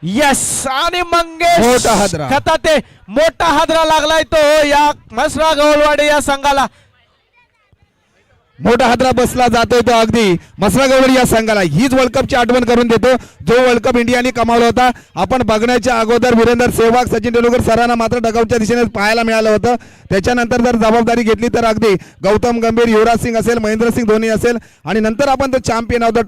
यस, आणि मंगेश खताते मोठा हादरा लागलाय तो या म्हसळा गवळवाडी या संघाला. मोठा हादरा बसला जातोय तो अगदी म्हसळा गवळी या संघाला. हीच वर्ल्ड कपची आठवण करून देतो जो वर्ल्ड कप इंडियाने कमावला होता. आपण बघण्याच्या अगोदर वीरेंद्र सेहवाग, सचिन तेंडुलकर सरांना मात्र डगआउटच्या दिशेने पाहायला मिळालं होतं. त्याच्यानंतर जर जबाबदारी घेतली तर अगदी गौतम गंभीर, युवराज सिंग असेल, महेंद्रसिंग धोनी असेल आणि नंतर आपण तो चॅम्पियन ऑफ द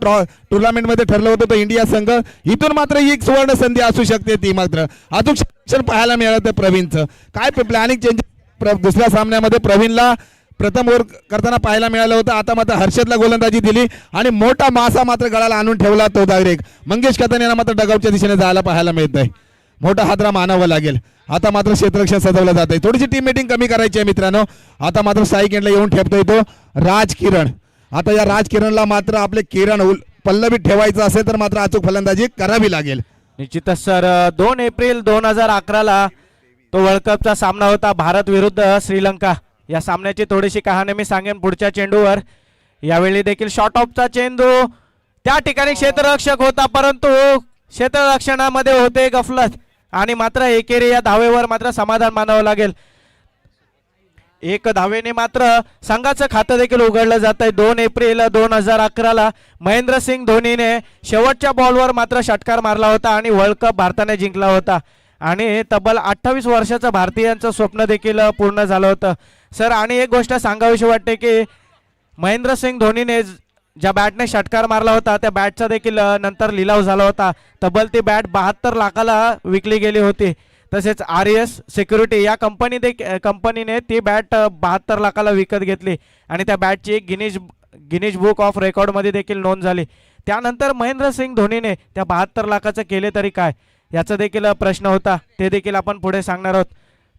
टुर्नामेंटमध्ये ठरलं होतं तो इंडिया संघ. इथून मात्र ही सुवर्ण संधी असू शकते. ती मात्र अचूक शिक्षण पाहायला मिळालं प्रवीणचं. काय प्लॅनिंग चेंज दुसऱ्या सामन्यामध्ये प्रवीणला प्रथम ओव्हर करताना पाहायला मिळालं होतं. आता मात्र हर्षदला गोलंदाजी दिली आणि मोठा मासा मात्र गळाला आणून ठेवला तो डायरेक्ट. मंगेश खताने यांना मात्र डगआउटच्या दिशेने जायला पाहायला मिळत आहे. मोठा हादरा मानावा लागेल. आता मात्र क्षेत्ररक्षण सजवलं जात आहे. थोडीशी टीम मीटिंग कमी करायची आहे मित्रांनो. आता मात्र स्ट्राईक एंडला येऊन ठेपतोय तो राज किरण. आता या राज किरणला मात्र आपले किरण पल्लवीत ठेवायचं असेल तर मात्र अचूक फलंदाजी करावी लागेल. निश्चितच सर, 2 एप्रिल 2011ला तो वर्ल्ड कपचा सामना होता भारत विरुद्ध श्रीलंका. या सामन्याची थोडीशी कहाणी मी सांगेन पुढच्या चेंडूवर. यावेळी देखील शॉर्ट ऑफचा चेंडू, त्या ठिकाणी क्षेत्ररक्षक होता परंतु क्षेत्ररक्षणामध्ये होते गफलत आणि मात्र एकेरी या धावेवर मात्र समाधान मानावं लागेल. एक धावेने मात्र संघाचं खातं देखील उघडलं जात आहे. 2 एप्रिल 2011ला महेंद्रसिंग धोनीने शेवटच्या बॉलवर मात्र षटकार मारला होता आणि वर्ल्ड कप भारताने जिंकला होता आणि तब्बल 28 वर्षाचं भारतीयांचं स्वप्न देखील पूर्ण झालं होतं. सर आणि एक गोष्ट सांगावीशी वाटते की महेंद्रसिंग धोनीने ज्या बॅटने षटकार मारला होता त्या बॅटचा देखील नंतर लिलाव झाला होता. तब्बल ती बॅट 72 लाखाला विकली गेली होती. तसेच RS सिक्युरिटी या कंपनीने ती बॅट 72 लाखाला विकत घेतली आणि त्या बॅटची गिनीज बुक ऑफ रेकॉर्डमध्ये देखील नोंद झाली. त्यानंतर महेंद्रसिंग धोनीने त्या 72 लाखाचं केले तरी काय याचा देखील प्रश्न होता. ते देखील आपण पुढे सांगणार आहोत.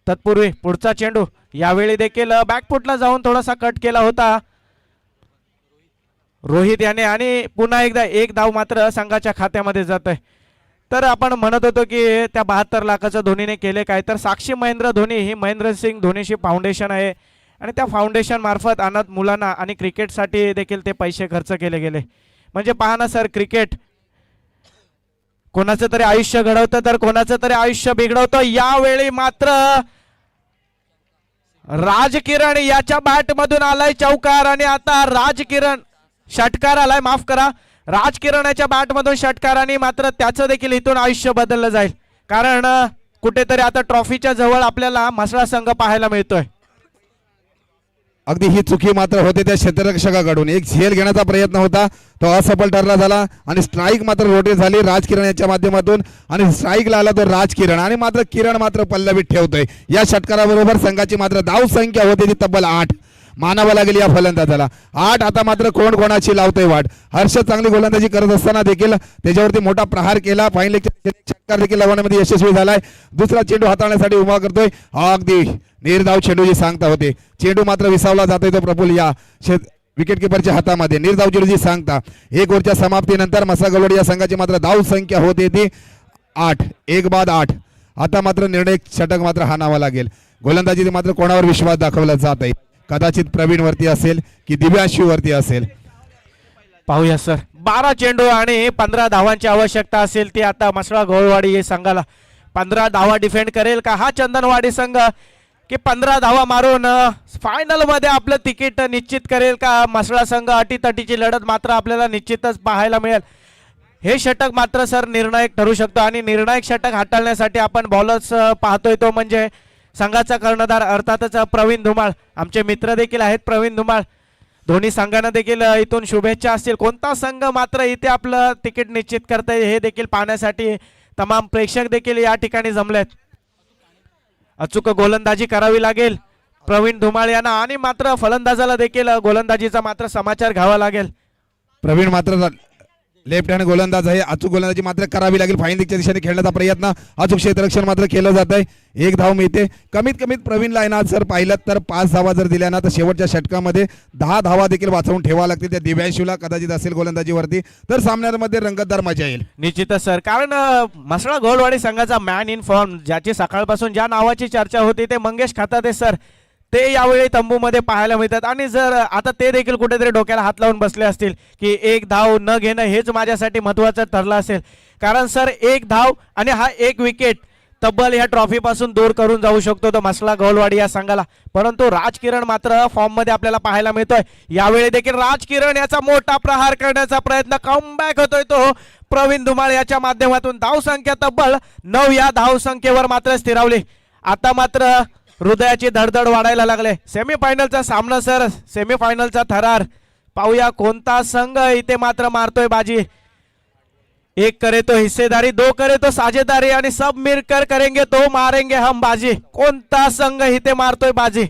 तत्पूर्वी पुढचा चेंडू यावेळी देखील बॅकफुटला जाऊन थोडासा कट केला होता रोहित याने आणि पुन्हा एकदा एक धाव मात्र संघाच्या खात्यामध्ये जात आहे. तर आपण म्हणत होतो की त्या 72 लाखाचं धोनीने केले काय, तर साक्षी महेंद्र धोनी ही महेंद्रसिंग धोनीची फाउंडेशन आहे आणि त्या फाउंडेशन मार्फत अनाथ मुलांना आणि क्रिकेटसाठी देखील ते पैसे खर्च केले गेले. म्हणजे पहा ना सर, क्रिकेट कोणाचं तरी आयुष्य घडवतं तर कोणाचं तरी आयुष्य बिघडवतं. यावेळी मात्र राजकिरण याच्या बॅट मधून आलाय चौकार आणि आता राजकिरण षटकार आलाय, माफ करा, राजकिरणाच्या बॅट मधून षटकार आणि मात्र त्याचं देखील इथून आयुष्य बदललं जाईल. कारण कुठेतरी आता ट्रॉफीच्या जवळ आपल्याला म्हसळा संघ पाहायला मिळतोय. अगदी ही चुकी मात्र होते त्या क्षेत्ररक्षकाकडून. एक झेल घेण्याचा प्रयत्न होता, तो असफल ठरला झाला आणि स्ट्राईक मात्र रोटेट झाली राजकिरण याच्या माध्यमातून आणि स्ट्राईकला आला तो राजकिरण आणि मात्र किरण मात्र पल्लवीत ठेवतोय. या षटकाराबरोबर संघाची मात्र धाव संख्या होती ती तब्बल 8 मानावं लागेल या फलंदाजाला. 8 आता मात्र कोण कोणाची लावतोय वाट. हर्षद चांगली गोलंदाजी करत असताना देखील त्याच्यावरती मोठा प्रहार केला. फाईन लेगचा षटकार देखील लावण्यामध्ये यशस्वी झालाय. दुसरा चेंडू हाताळण्यासाठी उभा करतोय. अगदी निर्धाव चेंडूची सांगता होते. चेंडू मात्र विसावला जातोय तो प्रफुल या विकेट किपरच्या हातामध्ये. निर्धाव चेंडूची सांगता. 1 ओव्हरच्या समाप्तीनंतर मसा गवळी या संघाची मात्र धाव संख्या होते ती 8, 1 बाद 8. आता मात्र निर्णायक षटक मात्र हाणावा लागेल. गोलंदाजी मात्र कोणावर विश्वास दाखवला जात आहे. कदाचित प्रवीण वरती असेल की दिव्यांशू वरती असेल. पाहूया सर. 12 चेंडू आणि 15 धावांची आवश्यकता असेल ती आता म्हसळा गोळवाडी या संघाला. 15 धावा डिफेंड करेल का हा चंदनवाडी संघ, की 15 धावा मारून फायनल मध्ये आपलं तिकीट निश्चित करेल का म्हसळा संघ. अटीतटीची लढत मात्र आपल्याला निश्चितच पाहायला मिळेल. हे षटक मात्र सर निर्णायक ठरू शकतो आणि निर्णायक षटक हाताळण्यासाठी आपण बॉलर्स पाहतोय तो म्हणजे संघाचा कर्णधार अर्थातच प्रवीण धुमाळ. आमचे मित्र देखील आहेत प्रवीण धुमाळ. दोन्ही संघांना देखील इथून शुभेच्छा असतील. कोणता संघ मात्र इथे आपलं तिकीट निश्चित करतंय हे देखील पाहण्यासाठी तमाम प्रेक्षक देखील या ठिकाणी जमलेत. अचूक गोलंदाजी करावी लागेल प्रवीण धुमाळ यांना आणि मात्र फलंदाजाला देखील गोलंदाजीचा मात्र समाचार घ्यावा लागेल. प्रवीण मात्र लेफ्ट हँड गोलंदाज आहे. अचूक गोलंदाजी मात्र करावी लागेल. फाईन दिगच्या दिशेने खेळण्याचा प्रयत्न, अचूक क्षेत्ररक्षण मात्र केलं जात आहे. 1 धाव मिळते. कमीत कमीत प्रवीणला आहे ना जर पाहिलं तर 5 धावा जर दिल्या ना तर शेवटच्या षटकामध्ये 10 धावा देखील वाचवून ठेवावं लागतील. त्या दिव्यांशूला कदाचित असेल गोलंदाजीवरती तर सामन्यामध्ये रंगतदार मजा येईल. निश्चितच सर, कारण म्हसळा गोळवाडी संघाचा मॅन इन फॉर्म ज्याची सकाळपासून ज्या नावाची चर्चा होती ते मंगेश खाताते सर, ते यावेळी तंबूमध्ये पाहायला मिळतात. आणि जर आता ते देखील कुठेतरी डोक्याला हात लावून बसले असतील की 1 धाव न घेणं हेच माझ्यासाठी महत्त्वाचं ठरलं असेल. कारण सर 1 धाव आणि हा 1 विकेट तब्बल ह्या ट्रॉफीपासून दूर करून जाऊ शकतो तो म्हसळा गोळवाडी या संघाला. परंतु राजकिरण मात्र फॉर्ममध्ये आपल्याला पाहायला मिळतोय. यावेळी देखील राजकिरण याचा मोठा प्रहार करण्याचा प्रयत्न, कमबॅक होतोय तो प्रवीण धुमाळ याच्या माध्यमातून. धाव संख्या तब्बल 9 या धाव संख्येवर मात्र स्थिरावली. आता मात्र हृदयाची धडधड वाढायला लागले. सेमीफायनलचा सामना सर, सेमीफायनलचा थरार. पाहूया कोणता संघ इथे मात्र मारतोय बाजी. 1 करे तो हिस्सेदारी, 2 करे तो साझेदारी आणि सब मिलकर करेंगे तो मारेंगे हम बाजी. कोणता संघ इथे मारतोय बाजी.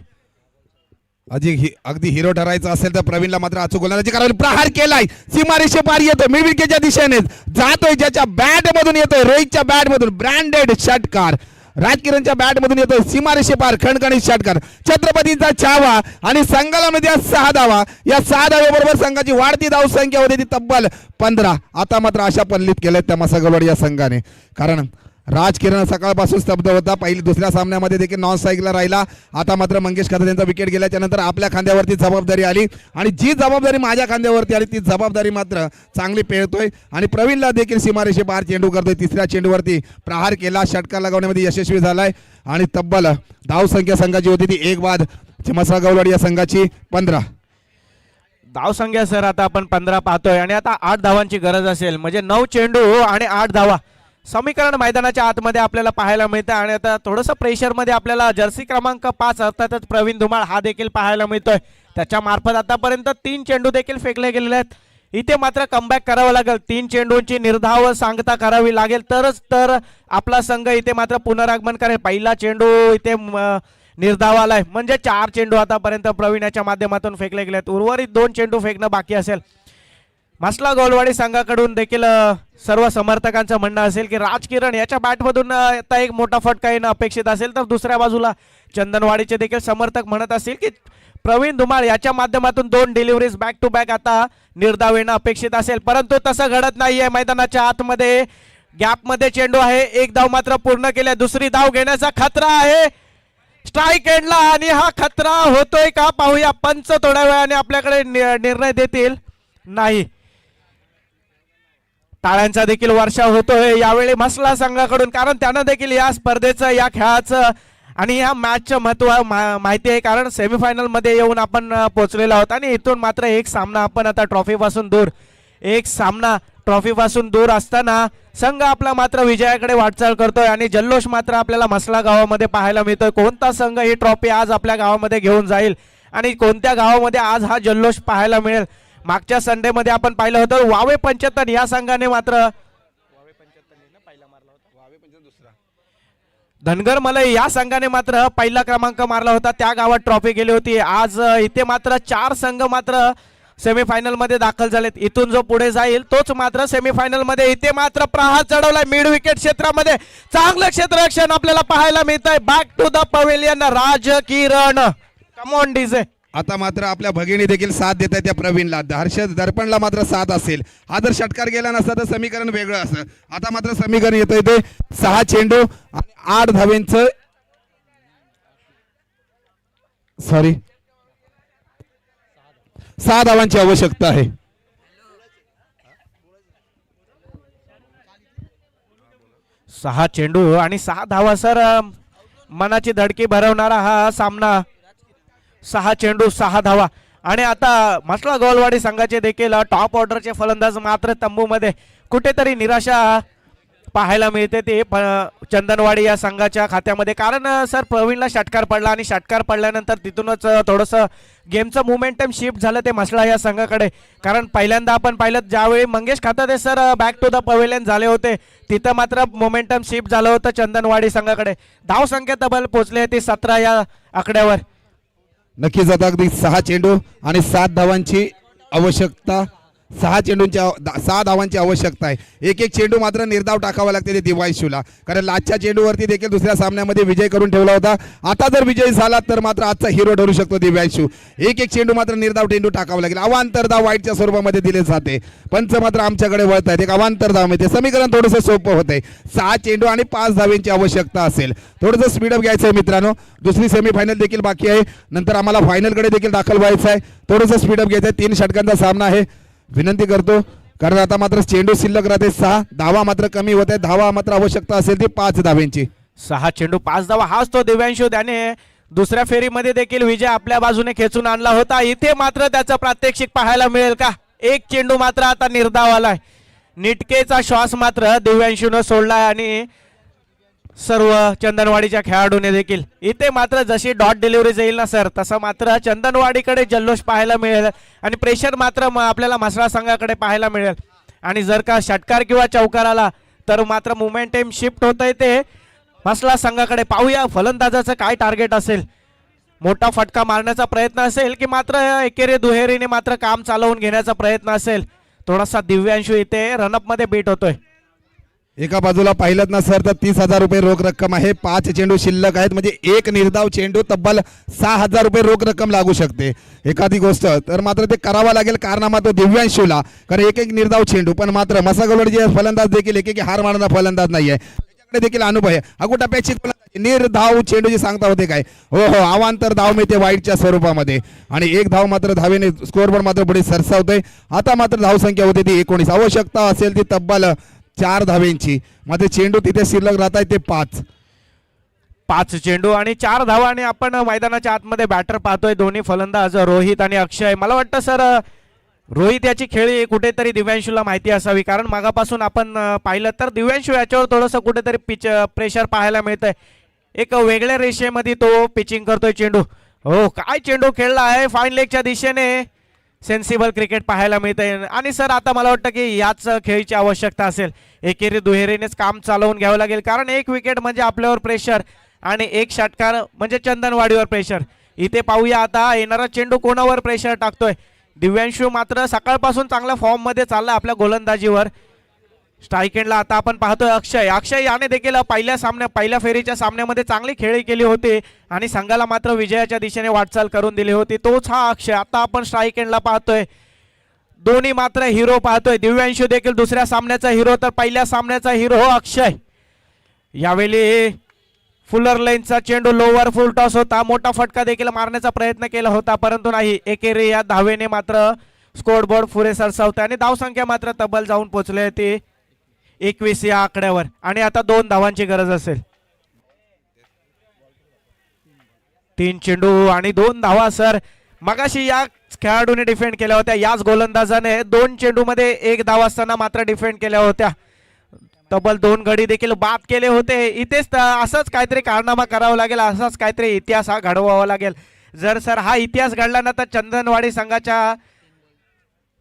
अगदी हिरो ठरायचं असेल तर प्रवीणला मात्र अचूक गोलंदाजी करावी. प्रहार केलाय, सीमारेषे पार येतोय, मिडविकेटच्या दिशेने जातोय, ज्याच्या बॅट मधून येतोय, रोहितच्या बॅट मधून ब्रँडेड षटकार. राजकिरणच्या बॅट मधून येतोय सीमारेषे पार खणखणीत षटकार. छत्रपतींचा छावा आणि संघाला मध्ये 6 धावा. या 6 धावेबरोबर संघाची वाढती धाव संख्या होती ती तब्बल 15. आता मात्र अशा पल्लीत केल्यात त्या मसागलवाडी या संघाने. कारण राज किरण सकाळपासून स्तब्ध होता. दुसऱ्या सामन्यामध्ये देखील नॉन स्ट्राईकला राहिला. आता मात्र मंगेश खातर यांचा विकेट गेल्याच्या नंतर आपल्या खांद्यावरती जबाबदारी आली आणि जी जबाबदारी माझ्या खांद्यावरती आली ती जबाबदारी मात्र चांगली पेळतोय आणि प्रवीणला देखील सीमारेषे पार चेंडू करतोय. तिसऱ्या चेंडूवरती प्रहार केला, षटकार लगावण्यामध्ये यशस्वी झालाय आणि तब्बल धावसंख्या संघाची होती ती 1 बाद मसळा गवलवाडी या संघाची 15. धावसंख्या सर आता आपण 15 पाहतोय आणि आता 8 धावांची गरज असेल म्हणजे 9 चेंडू आणि 8 धावा समीकरण मैदानाच्या आतमध्ये आपल्याला पाहायला मिळतं. आणि आता थोडंसं प्रेशरमध्ये आपल्याला जर्सी क्रमांक 5 अर्थातच प्रवीण धुमाळ हा देखील पाहायला मिळतोय. त्याच्या मार्फत आतापर्यंत 3 चेंडू देखील फेकले गेलेले आहेत. इथे मात्र कमबॅक करावं लागेल. 3 चेंडूंची निर्धाव सांगता करावी लागेल तरच तर आपला संघ इथे मात्र पुनरागमन करेल. पहिला चेंडू इथे निर्धाव आलाय म्हणजे 4 चेंडू आतापर्यंत प्रवीणाच्या माध्यमातून फेकले गेलेत. उर्वरित 2 चेंडू फेकणं बाकी असेल. मसला गवलवाडी संघाकडून देखील सर्व समर्थकांचं म्हणणं असेल की राज किरण याच्या बॅटमधून आता एक मोठा फटका येणं अपेक्षित असेल. तर दुसऱ्या बाजूला चंदनवाडीचे देखील समर्थक म्हणत असतील की प्रवीण धुमाळ याच्या माध्यमातून 2 डिलिव्हरीज बॅक टू बॅक आता निर्धाव येणं अपेक्षित असेल. परंतु तसं घडत नाहीये. मैदानाच्या आतमध्ये गॅपमध्ये चेंडू आहे. 1 धाव मात्र पूर्ण केल्या. दुसरी धाव घेण्याचा खतरा आहे स्ट्राईक एंडला आणि हा खतरा होतोय का पाहूया. पंच थोड्या वेळाने आपल्याकडे निर्णय देतील. नाही, टाळ्यांचा देखील वर्षाव होतोय यावेळी मसला संघाकडून कारण त्यानं देखील या स्पर्धेचं या खेळाचं आणि या मॅचचं महत्व माहिती आहे. कारण सेमीफायनल मध्ये येऊन आपण पोहोचलेलो आहोत आणि इथून मात्र एक सामना आपण आता ट्रॉफीपासून दूर असताना संघ आपला मात्र विजयाकडे वाटचाल करतोय आणि जल्लोष मात्र आपल्याला मसला गावामध्ये पाहायला मिळतोय. कोणता संघ ही ट्रॉफी आज आपल्या गावामध्ये घेऊन जाईल आणि कोणत्या गावामध्ये आज हा जल्लोष पाहायला मिळेल. मागच्या संडे मध्ये आपण पाहिलं होतं वावे 75 या संघाने मात्र धनगर मलई या संघाने मात्र पहिला क्रमांक मारला होता. त्या गावात ट्रॉफी गेली होती. आज इथे मात्र 4 संघ मात्र सेमीफायनल मध्ये दाखल झालेत. इथून जो पुढे जाईल तोच मात्र सेमीफायनल मध्ये. इथे मात्र प्रहार चढवलाय मिड विकेट क्षेत्रामध्ये. चांगलं क्षेत्ररक्षण आपल्याला पाहायला मिळत आहे. Back to the pavilion Raj Kiran. Come on DJ. आता मात्र आपल्या भगिनी देखील साथ देत आहे त्या प्रवीणला. हर्षद दर्पणला मात्र साथ असेल. हा जर षटकार गेला नसता तर समीकरण वेगळं असं. आता मात्र समीकरण येतंय ते 6 चेंडू आणि 8 धावेंचं 6 धावांची आवश्यकता आहे. सहा चेंडू आणि 6 धावा सर. मनाची धडकी भरवणारा हा सामना. 6 चेंडू 6 धावा आणि आता मसला गवलवाडी संघाचे देखील टॉप ऑर्डरचे फलंदाज मात्र तंबूमध्ये कुठेतरी निराशा पाहायला मिळते ते चंदनवाडी या संघाच्या खात्यामध्ये. कारण सर प्रवीणला षटकार पडला आणि षटकार पडल्यानंतर तिथूनच थोडंसं गेमचं मोमेंटम शिफ्ट झालं ते मसला या संघाकडे. कारण पहिल्यांदा आपण पाहिलं ज्यावेळी Mangesh Khatate sir back to the pavilion झाले होते तिथं मात्र मोमेंटम शिफ्ट झालं होतं चंदनवाडी संघाकडे. धावसंख्या तब्बल पोहोचली होती 17 या आकड्यावर. नक्कीच आता अगदी 6 चेंडू आणि 7 धावांची आवश्यकता. 6 धावांची आवश्यकता आहे. एक चेंडू मात्र निर्धाव टाकावा लागते ते दिवायशूला. कारण लास्टच्या चेंडूवरती देखील दुसऱ्या सामन्यामध्ये विजय करून ठेवला होता. आता जर विजय झाला तर मात्र आजचा हिरो ठरू शकतो दिव्यांशू. एक चेंडू मात्र निर्धाव चेंडू टाकावा लागेल. अवांतर धाव वाईटच्या स्वरूपामध्ये दिले जाते. पंच मात्र आमच्याकडे वळत आहेत. एक अवांतर धाव मिळते. समीकरण थोडंसं सोपं होतंय. 6 चेंडू आणि 5 धावांची आवश्यकता असेल. थोडंसं स्पीडअप घ्यायचं आहे मित्रांनो. दुसरी सेमीफायनल देखील बाकी आहे. नंतर आम्हाला फायनलकडे देखील दाखल व्हायचं आहे. थोडंसं स्पीडअप घ्यायचं आहे. 3 षटकांचा सामना आहे. विनंती करतो कारण आता मात्र चेंडू शिल्लक राहते. 6 धावा मात्र कमी होत आहे. धावा मात्र आवश्यकता असेल ती 5 धावांची. 6 चेंडू 5 धावा हाच तो दिव्यांशू. त्याने दुसऱ्या फेरीमध्ये देखील विजय आपल्या बाजूने खेचून आणला होता. इथे मात्र त्याचं प्रात्यक्षिक पाहायला मिळेल का. 1 चेंडू मात्र आता निर्धाव आलाय. निटकेचा श्वास मात्र दिव्यांशूनं सोडलाय आणि सर्व चंदनवाडीच्या खेळाडूने देखील. इथे मात्र जशी डॉट डिलिव्हरी जाईल ना सर तसं मात्र चंदनवाडीकडे जल्लोष पाहायला मिळेल आणि प्रेशर मात्र आपल्याला मसळा संघाकडे पाहायला मिळेल. आणि जर का षटकार किंवा चौकार आला तर मात्र मोमेंटम शिफ्ट होतंय ते मसळा संघाकडे. पाहूया फलंदाजाचं काय टार्गेट असेल. मोठा फटका मारण्याचा प्रयत्न असेल की मात्र एकेरी दुहेरीने मात्र काम चालवून घेण्याचा प्रयत्न असेल. थोडासा दिव्यांशू इथे रनअप मध्ये बीट होतोय. एका बाजूला पाहिलं ना सर तर 30,000 रुपये रोख रक्कम आहे. 5 चेंडू शिल्लक आहेत म्हणजे एक निर्धाव चेंडू तब्बल 6,000 रुपये रोख रक्कम लागू शकते. एखादी गोष्ट तर मात्र ते करावं लागेल कारनामा तो दिव्यांशूला. कारण एक निर्धाव चेंडू पण मात्र मसागवड जे फलंदाज देखील एक हार मारणारा फलंदाज नाहीये. देखील अनुभव आहे. अगोटप्याची निर्धाव चेंडूची सांगता होते काय. हो हो, अवांतर धाव मिळते वाईटच्या स्वरूपामध्ये आणि एक धाव मात्र धावेने स्कोअरबोर्ड मात्र पुढे सरसावतोय. आता मात्र धावसंख्या होती ती 19. आवश्यकता असेल ती तब्बल 4 धावेंची. मात्र चेंडू तिथे शिल्लक राहत आहे ते 5 चेंडू आणि 4 धावा आणि आपण मैदानाच्या आतमध्ये बॅटर पाहतोय. दोन्ही फलंदाज रोहित आणि अक्षय. मला वाटतं सर रोहित याची खेळी कुठेतरी दिव्यांशूला माहिती असावी, कारण मागापासून आपण पाहिलं तर दिव्यांशू याच्यावर थोडंसं कुठेतरी प्रेशर पाहायला मिळतंय. एक वेगळ्या रेषेमध्ये तो पिचिंग करतोय चेंडू. हो, काय चेंडू खेळला आहे फाईन लेगच्या दिशेने. सेन्सिबल क्रिकेट पाहायला मिळतंय. आणि सर आता मला वाटतं की याच खेळीची आवश्यकता असेल. एकेरी दुहेरीनेच काम चालवून घ्यावं लागेल, कारण एक विकेट म्हणजे आपल्यावर प्रेशर आणि एक षटकार म्हणजे चंदनवाडीवर प्रेशर. इथे पाहूया आता येणारा चेंडू कोणावर प्रेशर टाकतोय. दिव्यांशू मात्र सकाळपासून चांगल्या फॉर्म मध्ये चालला आपल्या गोलंदाजीवर. स्ट्राईक एंडला आता आपण पाहतोय अक्षय याने देखील पहिल्या फेरीच्या सामन्यामध्ये चांगली खेळी केली होती आणि संघाला मात्र विजयाच्या दिशेने वाटचाल करून दिली होती. तोच हा अक्षय आता आपण स्ट्राईक एंडला पाहतोय. दोन्ही मात्र हिरो पाहतोय. दिव्यांशू देखील दुसऱ्या सामन्याचा हिरो तर पहिल्या सामन्याचा हिरो हो अक्षय. यावेळी फुलर लाईनचा चेंडू लोवर फुल टॉस होता. मोठा फटका देखील मारण्याचा प्रयत्न केला होता, परंतु नाही. एकेरी या धावेने मात्र स्कोअर बोर्ड पुढे सरसावते आणि धावसंख्या मात्र तब्बल जाऊन पोहोचली होती 21 या आकड्यावर. आणि आता 2 धावांची गरज असेल. 3 चेंडू आणि 2 धावा. सर मगाशी या खेळाडूने डिफेंड केल्या होत्या. याच गोलंदाजाने 2 चेंडू मध्ये 1 धाव असताना मात्र डिफेंड केल्या होत्या. तब्बल 2 गडी देखील बाद केले होते. इथेच असंच काहीतरी कारनामा करावा लागेल, असाच काहीतरी इतिहास हा घडवावा लागेल. जर सर हा इतिहास घडला ना तर चंदनवाडी संघाच्या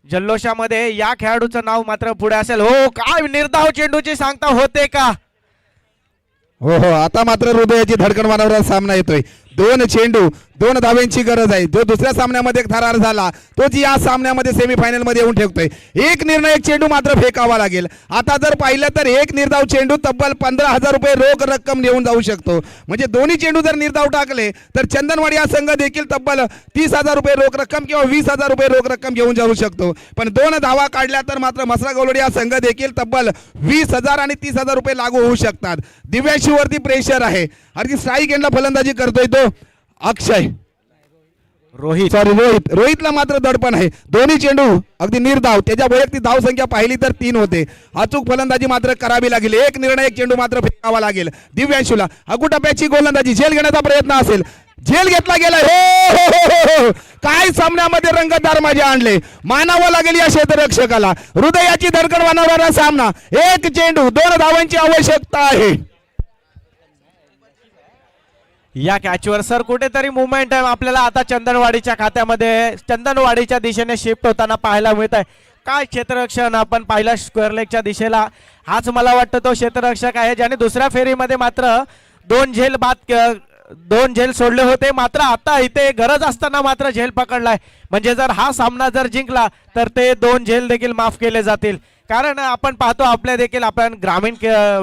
जल्लोषामध्ये या खेळाडूचं नाव मात्र पुढे असेल. हो, काय निर्धाव चेंडूची सांगता होते का. हो हो, आता मात्र हृदयाची धडकन वाढवणारा सामना येतोय. 2 चेंडू 2 धावेंची गरज आहे. जो दुसऱ्या सामन्यामध्ये थरार झाला तोच या सामन्यामध्ये सेमीफायनल मध्ये येऊन ठेवतोय. एक निर्णायक चेंडू मात्र फेकावा लागेल. आता जर पाहिलं तर एक निर्धाव चेंडू तब्बल 15,000 रुपये रोख रक्कम नेऊन जाऊ शकतो. म्हणजे दोन्ही चेंडू जर निर्धाव टाकले तर चंदनवाडी हा संघ देखील तब्बल 30,000 रुपये रोख रक्कम किंवा 20,000 रुपये रोख रक्कम घेऊन जाऊ शकतो. पण 2 धावा काढल्या तर मात्र मसरा गवलोडी हा संघ देखील तब्बल 20,000 आणि 30,000 रुपये लागू होऊ शकतात. दिव्यांशूवरती प्रेशर आहे आणि स्ट्राईक एंडला फलंदाजी करतोय तो अक्षय. रोहितला मात्र दडपण आहे. दोन्ही चेंडू अगदी निर्धाव. त्याच्या वैयक्तिक धाव संख्या पाहिली तर 3 होते. अचूक फलंदाजी मात्र करावी लागेल. एक निर्णायक चेंडू मात्र फेकावा लागेल दिव्यांशूला. अगुटप्याची गोलंदाजी झेल घेण्याचा प्रयत्न असेल. झेल घेतला गेला. हो, काय सामन्यामध्ये रंगतदार मजा आणले. मानावं लागेल या क्षेत्ररक्षकाला. हृदयाची धडकन वाढवणारा सामना. एक चेंडू 2 धावांची आवश्यकता आहे. या कॅचवर सर कुठेतरी मुवमेंट आपल्याला आता चंदनवाडीच्या खात्यामध्ये चंदनवाडीच्या दिशेने शिफ्ट होताना पाहायला मिळत आहे. काय क्षेत्ररक्षण आपण पाहिलं स्क्वेअर लेगच्या दिशेला. हाच मला वाटतं तो क्षेत्ररक्षक आहे ज्याने दुसऱ्या फेरीमध्ये मात्र 2 झेल सोडले होते. मात्र आता इथे गरज असताना मात्र झेल पकडलाय. म्हणजे जर हा सामना जर जिंकला तर ते 2 झेल देखील माफ केले जातील. कारण आपण पाहतो आपण ग्रामीण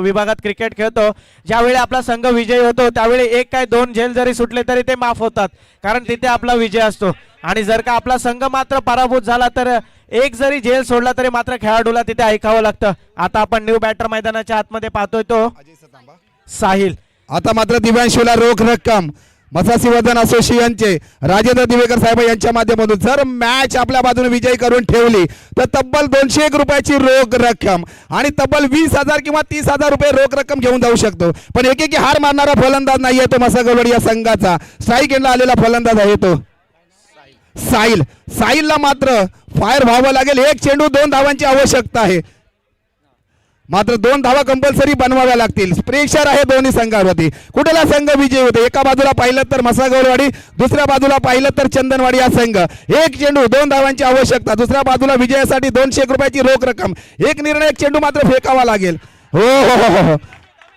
विभागात क्रिकेट खेळतो. ज्यावेळी आपला संघ विजयी होतो त्यावेळी 1 काय 2 झेल जरी सुटले तरी ते माफ होतात, कारण तिथे आपला विजय असतो. आणि जर का आपला संघ मात्र पराभूत झाला तर 1 जरी झेल सोडला तरी मात्र खेळाडूला तिथे ऐकावं लागतं. आता आपण न्यू बॅटर मैदानाच्या आतमध्ये पाहतोय तो साहिल. आता मात्र दिव्यांशूला रोख रक्कम मसासी वर्धन असोसिएशनचे राजेंद्र दिवेकर साहेब यांच्या माध्यमातून जर मॅच आपल्या बाजूने विजयी करून ठेवली तर तब्बल 201 रुपयाची रोख रक्कम आणि तब्बल 20,000 किंवा 30,000 रुपये रोख रक्कम घेऊन जाऊ शकतो. पण एकेकी हार मारणारा फलंदाज नाहीये तो मसागवडी या संघाचा. स्ट्राईक एंडला आलेला फलंदाज आहे तो साहिलला मात्र फायर व्हावं लागेल. 1 चेंडू 2 धावांची आवश्यकता आहे. मात्र 2 धावा कंपल्सरी बनवाव्या लागतील. प्रेशर आहे दोन्ही संघावरती. कुठला संघ विजयी होते. एका बाजूला पाहिलं तर मसागवडवाडी, दुसऱ्या बाजूला पाहिलं तर चंदनवाडी हा संघ. 1 चेंडू 2 धावांची आवश्यकता. दुसऱ्या बाजूला विजयासाठी 201 रुपयाची रोख रक्कम. एक निर्णायक चेंडू मात्र फेकावा लागेल. हो,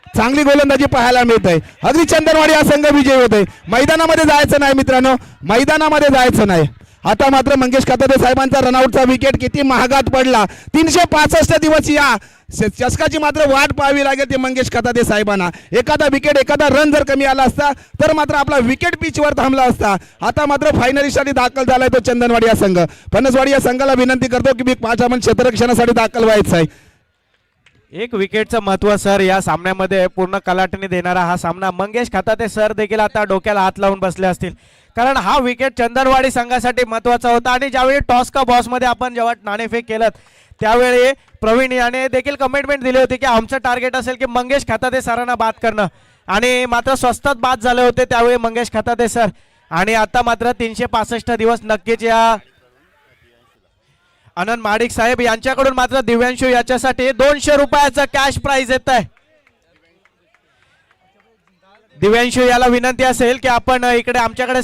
चांगली गोलंदाजी पाहायला मिळत आहे. अगदी चंदनवाडी हा संघ विजयी होते. मैदानामध्ये जायचं नाही मित्रांनो, मैदानामध्ये जायचं नाही. आता मात्र मंगेश खातादे साहेबांचा रनआउटचा विकेट किती महागात पडला. 365 दिवस या चषकाची मात्र वाट पाहावी लागेल ते मंगेश खातादे साहेबांना. एखादा विकेट एखादा रन जर कमी आला असता तर मात्र आपला विकेट पिचवर थांबला असता. आता मात्र फायनलिस्टसाठी दाखल झालाय तो चंदनवाडी हा संघ. फणसवाडी या संघाला विनंती करतो की 5 क्षेत्ररक्षणासाठी दाखल व्हायचं आहे. एक विकेटचं महत्व सर या सामन्यामध्ये पूर्ण कलाटणी देणारा हा सामना. मंगेश खताते सर देखील आता डोक्याला हात लावून बसले असतील, कारण हा विकेट चंदनवाडी संघासाठी महत्वाचा होता. आणि ज्यावेळी टॉस का बॉस मध्ये आपण जेव्हा नाणेफेक केलं त्यावेळी प्रवीण याने देखील कमिटमेंट दिली होती की आमचं टार्गेट असेल की मंगेश खताते सरांना बाद करणं, आणि मात्र स्वस्तात बाद झाले होते त्यावेळी मंगेश खताते सर. आणि आता मात्र 365 दिवस नक्कीच या आनंद महाडिक साहेब यांच्याकडून मात्र दिव्यांशू याच्यासाठी 200 रुपयाचं कॅश प्राइज येत आहे. दिव्यांशू याला विनंती असेल की आपण इकडे आमच्याकडे